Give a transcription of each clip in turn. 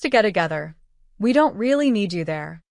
to get together. We don't really need you there."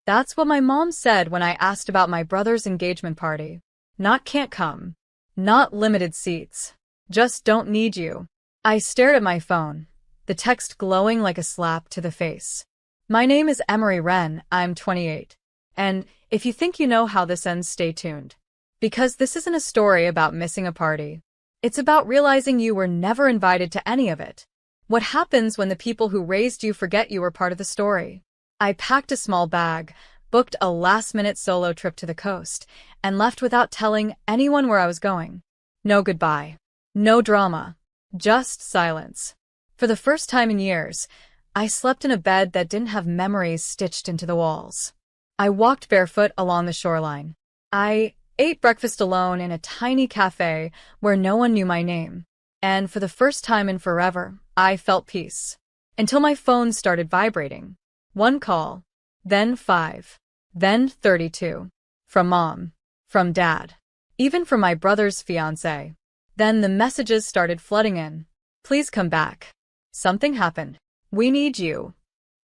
That's what my mom said when I asked about my brother's engagement party. Not can't come. Not limited seats. Just don't need you. I stared at my phone, the text glowing like a slap to the face. "My name is Emery Wren, I'm 28. And if you think you know how this ends, stay tuned. Because this isn't a story about missing a party. It's about realizing you were never invited to any of it. What happens when the people who raised you forget you were part of the story?" I packed a small bag, booked a last-minute solo trip to the coast, and left without telling anyone where I was going. No goodbye. No drama. Just silence. For the first time in years, I slept in a bed that didn't have memories stitched into the walls. I walked barefoot along the shoreline. I ate breakfast alone in a tiny cafe where no one knew my name. And for the first time in forever, I felt peace. Until my phone started vibrating. One call. Then 5. Then 32. From Mom. From Dad. Even from my brother's fiancé. Then the messages started flooding in. "Please come back. Something happened. We need you.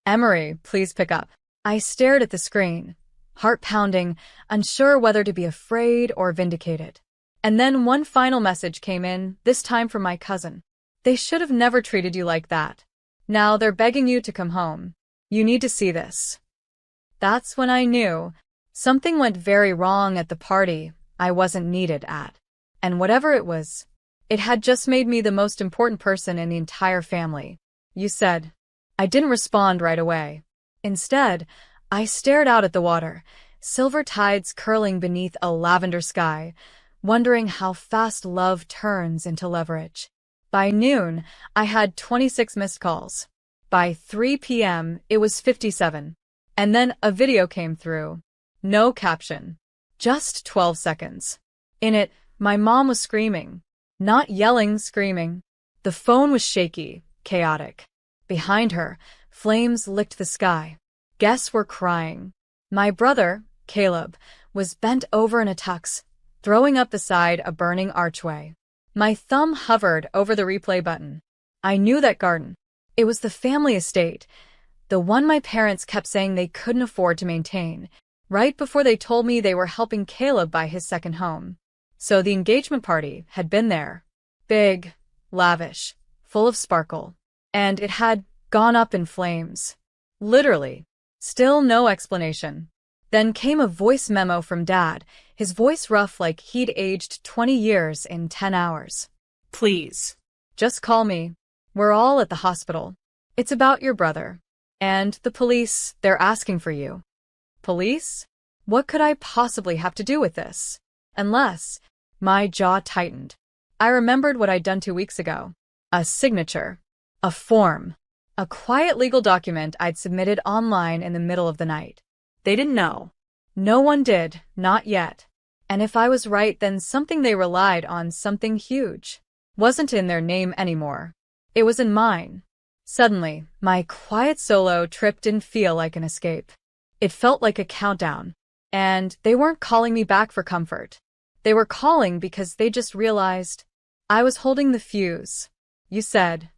Emery, please pick up." I stared at the screen, heart pounding, unsure whether to be afraid or vindicated. And then one final message came in, this time from my cousin. "They should have never treated you like that. Now they're begging you to come home. You need to see this." That's when I knew something went very wrong at the party I wasn't needed at. And whatever it was, it had just made me the most important person in the entire family. "You said." I didn't respond right away. Instead, I stared out at the water, silver tides curling beneath a lavender sky, wondering how fast love turns into leverage. By noon, I had 26 missed calls. By 3 p.m., it was 57. And then a video came through. No caption. Just 12 seconds. In it, my mom was screaming. Not yelling, screaming. The phone was shaky, chaotic. Behind her, flames licked the sky. Guests were crying. My brother, Caleb, was bent over in a tux, throwing up beside a burning archway. My thumb hovered over the replay button. I knew that garden. It was the family estate, the one my parents kept saying they couldn't afford to maintain, right before they told me they were helping Caleb buy his second home. So the engagement party had been there. Big, lavish, full of sparkle. And it had gone up in flames. Literally. Still no explanation. Then came a voice memo from Dad, his voice rough like he'd aged 20 years in 10 hours. "Please. Just call me. We're all at the hospital. It's about your brother. And the police, they're asking for you." Police? What could I possibly have to do with this? Unless, my jaw tightened. I remembered what I'd done 2 weeks ago. A signature. A form. A quiet legal document I'd submitted online in the middle of the night. They didn't know. No one did, not yet. And if I was right, then something they relied on, something huge, wasn't in their name anymore. It was in mine. Suddenly, my quiet solo trip didn't feel like an escape. It felt like a countdown. And they weren't calling me back for comfort. They were calling because they just realized I was holding the fuse. "You said."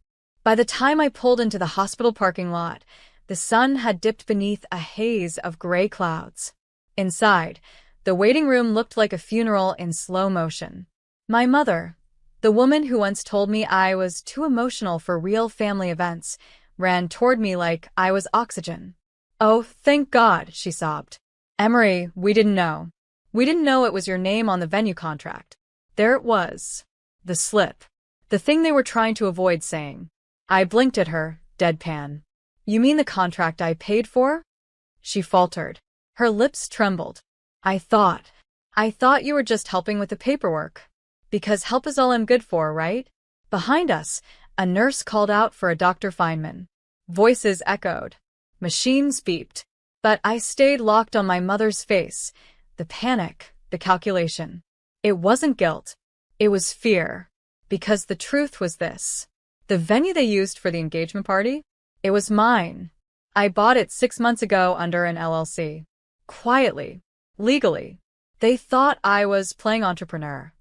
By the time I pulled into the hospital parking lot, the sun had dipped beneath a haze of gray clouds. Inside, the waiting room looked like a funeral in slow motion. My mother, the woman who once told me I was too emotional for real family events, ran toward me like I was oxygen. "Oh, thank God," she sobbed. "Emery, we didn't know. We didn't know it was your name on the venue contract." There it was. The slip. The thing they were trying to avoid saying. I blinked at her, deadpan. "You mean the contract I paid for?" She faltered. Her lips trembled. I thought you were just helping with the paperwork. Because help is all I'm good for, right?" Behind us, a nurse called out for a Dr. Feynman. Voices echoed. Machines beeped. But I stayed locked on my mother's face. The panic, the calculation. It wasn't guilt. It was fear. Because the truth was this. The venue they used for the engagement party? It was mine. I bought it 6 months ago under an LLC. Quietly. Legally. They thought I was playing entrepreneur.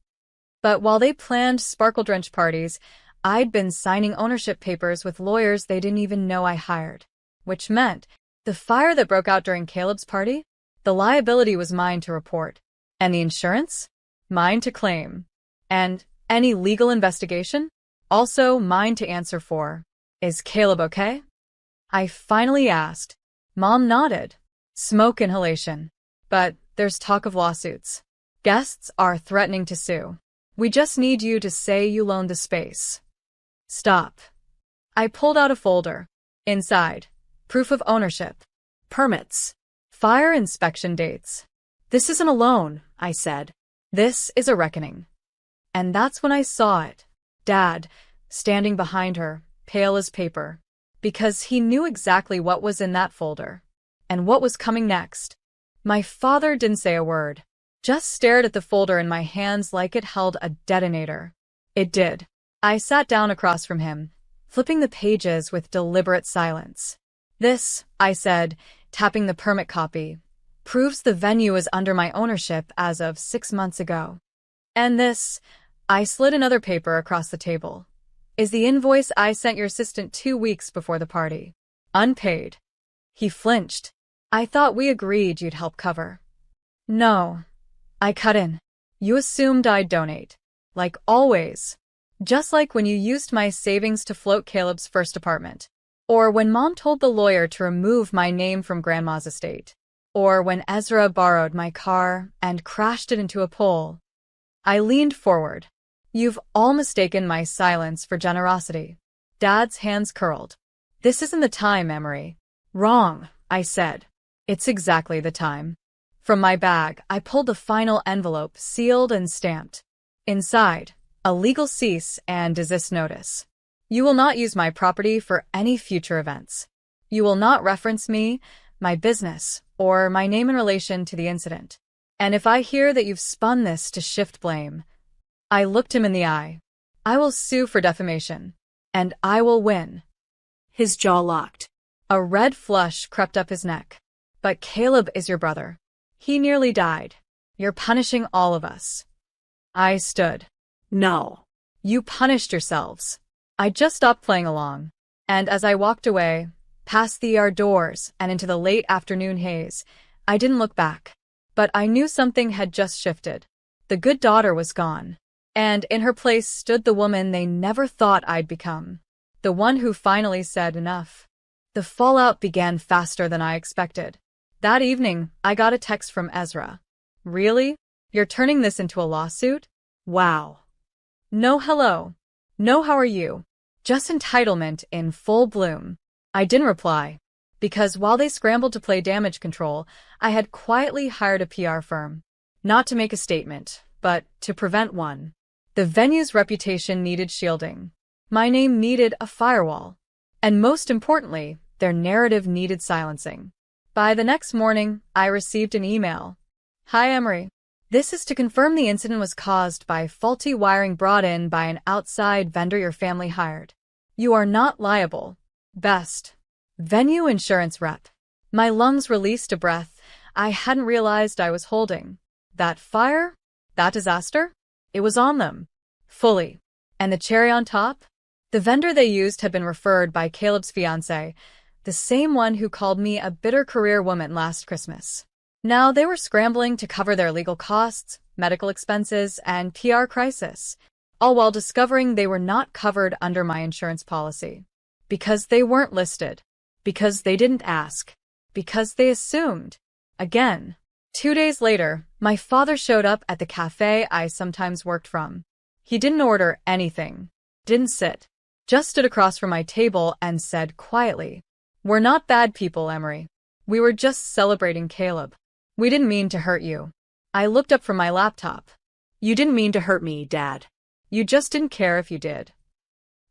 But while they planned sparkle-drenched parties, I'd been signing ownership papers with lawyers they didn't even know I hired. which meant the fire that broke out during Caleb's party, the liability was mine to report. And the insurance? Mine to claim. And any legal investigation? Also mine to answer for. Is Caleb okay? I finally asked. Mom nodded. Smoke inhalation. But there's talk of lawsuits. Guests are threatening to sue. We just need you to say you loaned the space. Stop. I pulled out a folder. Inside, proof of ownership, permits, fire inspection dates. This isn't a loan, I said. This is a reckoning. And that's when I saw it. Dad, standing behind her, pale as paper, because he knew exactly what was in that folder and what was coming next. My father didn't say a word, just stared at the folder in my hands like it held a detonator. It did. I sat down across from him, flipping the pages with deliberate silence. This, I said, tapping the permit copy, proves the venue is under my ownership as of 6 months ago. And this, I slid another paper across the table, is the invoice I sent your assistant 2 weeks before the party. Unpaid. He flinched. I thought we agreed you'd help cover. No. I cut in. You assumed I'd donate. Like always. Just like when you used my savings to float Caleb's first apartment. Or when Mom told the lawyer to remove my name from Grandma's estate. Or when Ezra borrowed my car and crashed it into a pole. I leaned forward. You've all mistaken my silence for generosity. Dad's hands curled. This isn't the time, Emery. Wrong, I said. It's exactly the time. From my bag, I pulled the final envelope, sealed and stamped. Inside, a legal cease and desist notice. You will not use my property for any future events. You will not reference me, my business, or my name in relation to the incident. And if I hear that you've spun this to shift blame, I looked him in the eye. I will sue for defamation. And I will win. His jaw locked. A red flush crept up his neck. But Caleb is your brother. He nearly died. You're punishing all of us. I stood. No. You punished yourselves. I just stopped playing along. And as I walked away, past the yard doors and into the late afternoon haze, I didn't look back. But I knew something had just shifted. The good daughter was gone. And in her place stood the woman they never thought I'd become. The one who finally said enough. The fallout began faster than I expected. That evening, I got a text from Ezra. Really? You're turning this into a lawsuit? Wow. No hello. No how are you. Just entitlement in full bloom. I didn't reply. Because while they scrambled to play damage control, I had quietly hired a PR firm. Not to make a statement, but to prevent one. The venue's reputation needed shielding. My name needed a firewall. And most importantly, their narrative needed silencing. By the next morning, I received an email. Hi, Emery. This is to confirm the incident was caused by faulty wiring brought in by an outside vendor your family hired. You are not liable. Best. Venue insurance rep. My lungs released a breath I hadn't realized I was holding. That fire? That disaster? It was on them. Fully. And the cherry on top? The vendor they used had been referred by Caleb's fiancé, the same one who called me a bitter career woman last Christmas. Now they were scrambling to cover their legal costs, medical expenses, and PR crisis, all while discovering they were not covered under my insurance policy. Because they weren't listed. Because they didn't ask. Because they assumed. Again. 2 days later, my father showed up at the cafe I sometimes worked from. He didn't order anything. Didn't sit. Just stood across from my table and said quietly, We're not bad people, Emery. We were just celebrating Caleb. We didn't mean to hurt you. I looked up from my laptop. You didn't mean to hurt me, Dad. You just didn't care if you did.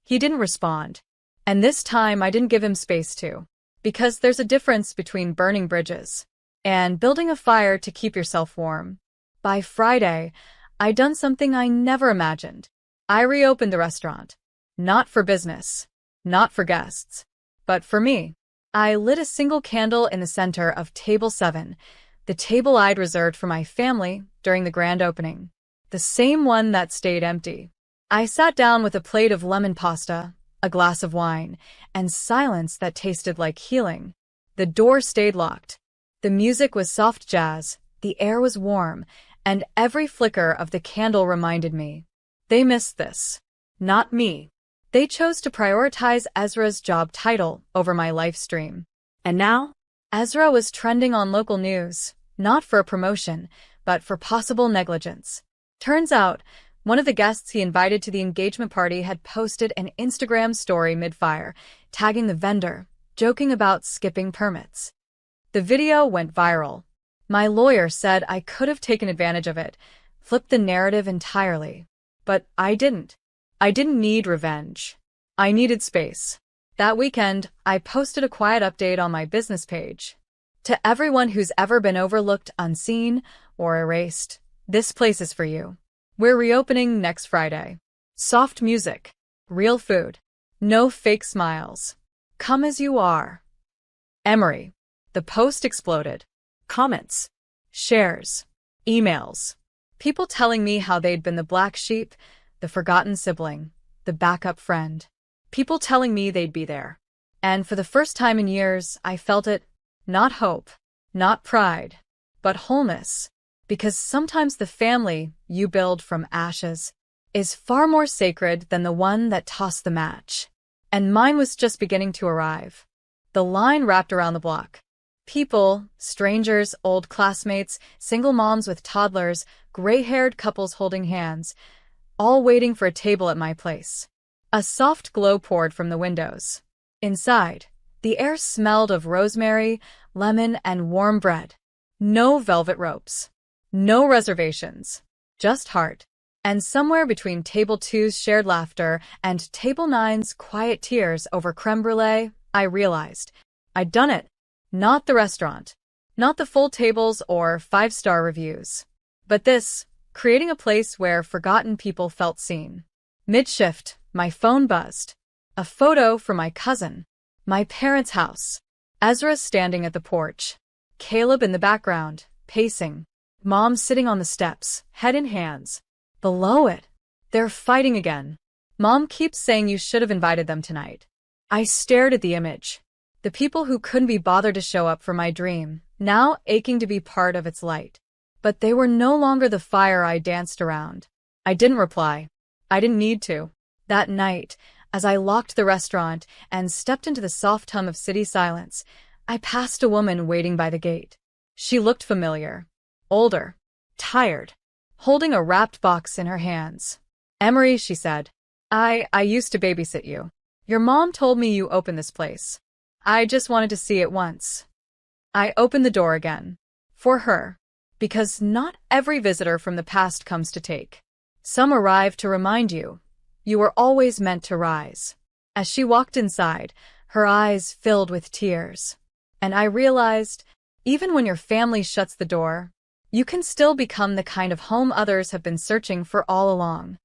He didn't respond. And this time I didn't give him space to. Because there's a difference between burning bridges and building a fire to keep yourself warm. By Friday, I'd done something I never imagined. I reopened the restaurant. Not for business. Not for guests. But for me. I lit a single candle in the center of Table 7, the table I'd reserved for my family during the grand opening. The same one that stayed empty. I sat down with a plate of lemon pasta, a glass of wine, and silence that tasted like healing. The door stayed locked. The music was soft jazz, the air was warm, and every flicker of the candle reminded me. They missed this. Not me. They chose to prioritize Ezra's job title over my life stream. And now, Ezra was trending on local news, not for a promotion, but for possible negligence. Turns out, one of the guests he invited to the engagement party had posted an Instagram story mid-fire, tagging the vendor, joking about skipping permits. The video went viral. My lawyer said I could have taken advantage of it, flipped the narrative entirely. But I didn't. I didn't need revenge. I needed space. That weekend, I posted a quiet update on my business page. To everyone who's ever been overlooked, unseen, or erased, this place is for you. We're reopening next Friday. Soft music. Real food. No fake smiles. Come as you are. Emery. The post exploded. Comments. Shares. Emails. People telling me how they'd been the black sheep, the forgotten sibling, the backup friend. People telling me they'd be there. And for the first time in years, I felt it. Not hope, not pride, but wholeness. Because sometimes the family you build from ashes is far more sacred than the one that tossed the match. And mine was just beginning to arrive. The line wrapped around the block. People, strangers, old classmates, single moms with toddlers, gray-haired couples holding hands, all waiting for a table at my place. A soft glow poured from the windows. Inside, the air smelled of rosemary, lemon, and warm bread. No velvet ropes. No reservations. Just heart. And somewhere between Table 2's shared laughter and Table 9's quiet tears over creme brulee, I realized I'd done it. Not the restaurant. Not the full tables or 5-star reviews. But this, creating a place where forgotten people felt seen. Mid-shift, my phone buzzed. A photo from my cousin. My parents' house. Ezra standing at the porch. Caleb in the background, pacing. Mom sitting on the steps, head in hands. Below it, they're fighting again. Mom keeps saying you should have invited them tonight. I stared at the image. The people who couldn't be bothered to show up for my dream, now aching to be part of its light. But they were no longer the fire I danced around. I didn't reply. I didn't need to. That night, as I locked the restaurant and stepped into the soft hum of city silence, I passed a woman waiting by the gate. She looked familiar. Older. Tired. Holding a wrapped box in her hands. Emery, she said. I used to babysit you. Your mom told me you opened this place. I just wanted to see it once. I opened the door again. For her. Because not every visitor from the past comes to take. Some arrive to remind you. You were always meant to rise. As she walked inside, her eyes filled with tears. And I realized, even when your family shuts the door, you can still become the kind of home others have been searching for all along.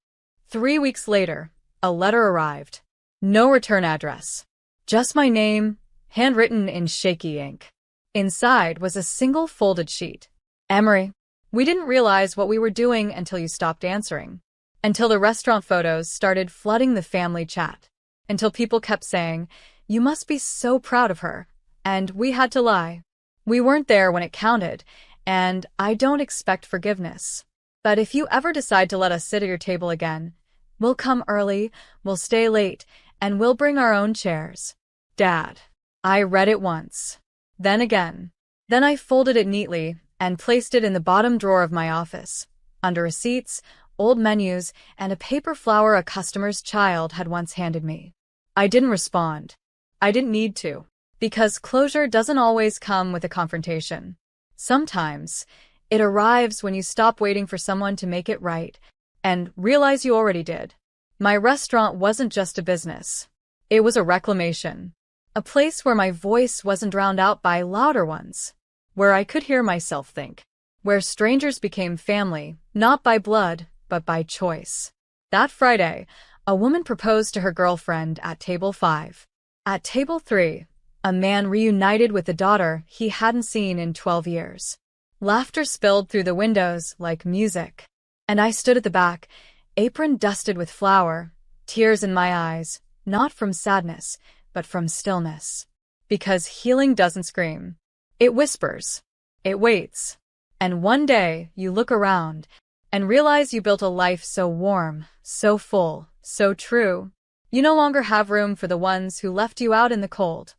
3 weeks later, a letter arrived. No return address. Just my name, handwritten in shaky ink. Inside was a single folded sheet. Emery, we didn't realize what we were doing until you stopped answering. Until the restaurant photos started flooding the family chat. Until people kept saying, you must be so proud of her. And we had to lie. We weren't there when it counted, and I don't expect forgiveness. But if you ever decide to let us sit at your table again, we'll come early, we'll stay late, and we'll bring our own chairs. Dad. I read it once. Then again. Then I folded it neatly and placed it in the bottom drawer of my office, under receipts, old menus, and a paper flower a customer's child had once handed me. I didn't respond. I didn't need to. Because closure doesn't always come with a confrontation. Sometimes, it arrives when you stop waiting for someone to make it right and realize you already did. My restaurant wasn't just a business. It was a reclamation. A place where my voice wasn't drowned out by louder ones. Where I could hear myself think. Where strangers became family, not by blood, but by choice. That Friday, a woman proposed to her girlfriend at table 5. At table 3, a man reunited with a daughter he hadn't seen in 12 years. Laughter spilled through the windows like music. And I stood at the back, apron dusted with flour, tears in my eyes, Not from sadness, but from stillness. Because healing doesn't scream. It whispers. It waits. And one day, you look around and realize you built a life so warm, so full, so true. You no longer have room for the ones who left you out in the cold.